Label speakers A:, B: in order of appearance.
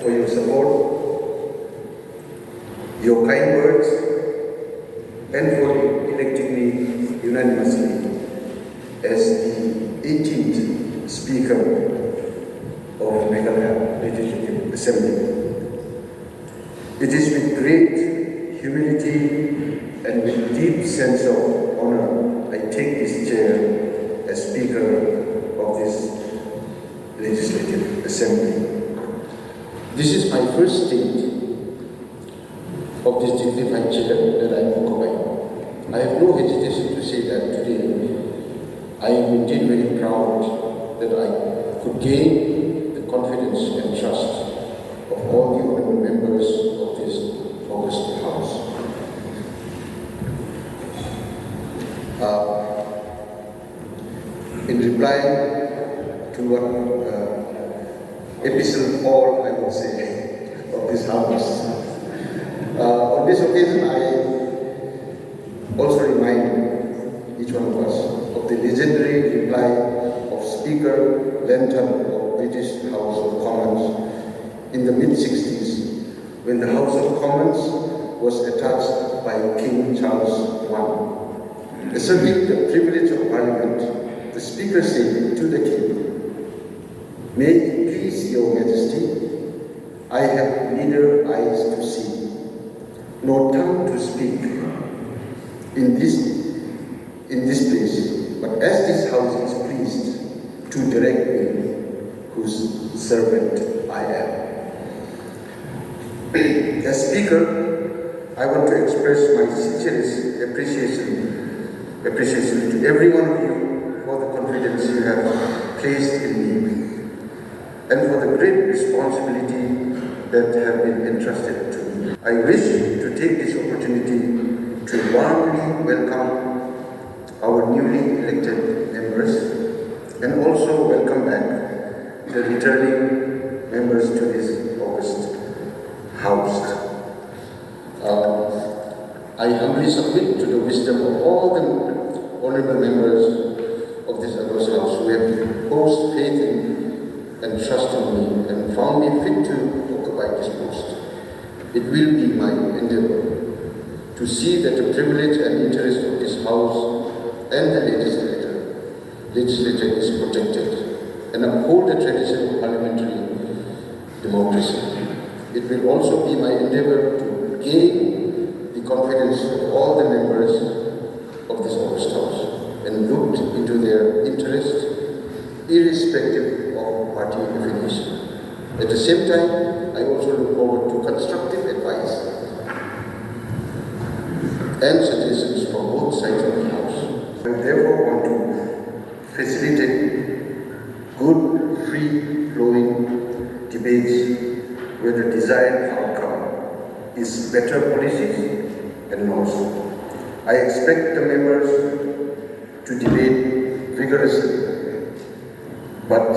A: for your support, your kind words, and for electing me unanimously as the 18th Speaker of Meghalaya Legislative Assembly. It is with great humility and with deep sense of honor I take this chair as Speaker of this Legislative Assembly. This is my first state of this dignified chair that I occupy. I have no hesitation to say that today I am indeed very proud that I could gain the confidence and trust of all the honorable members of this august House. In reply to what epistle all I would say of this House, on this occasion I also remind each one of us of the legendary reply of Speaker Lenton of British House of Commons in the mid-60s when the House of Commons was attached by King Charles I. Asserting the privilege of Parliament, the Speaker said to the King, "May it please your Majesty, I have neither eyes to see, nor tongue to speak in this place, but as this House is pleased to direct me, whose servant I am." As Speaker, I want to express my sincerest appreciation to every one of you for the confidence you have placed in me and for the great responsibility that have been entrusted to me. I wish to take this opportunity to warmly welcome our newly elected members and also welcome back the returning members to this august House. I humbly submit to the wisdom of all the honorable members of this august House who have reposed faith in and trust in me and found me fit to occupy this post. It will be my endeavor to see that the privilege and interest of this House and the legislature is protected and uphold the tradition of parliamentary democracy. It will also be my endeavor to gain the confidence of all the members of this august House and look into their interests irrespective of party affiliation. At the same time, I also look forward to constructive advice and suggestions from both sides of the House. I therefore want to facilitate good, free-flowing debates where the desired outcome is better policies and laws. I expect the members to debate vigorously, but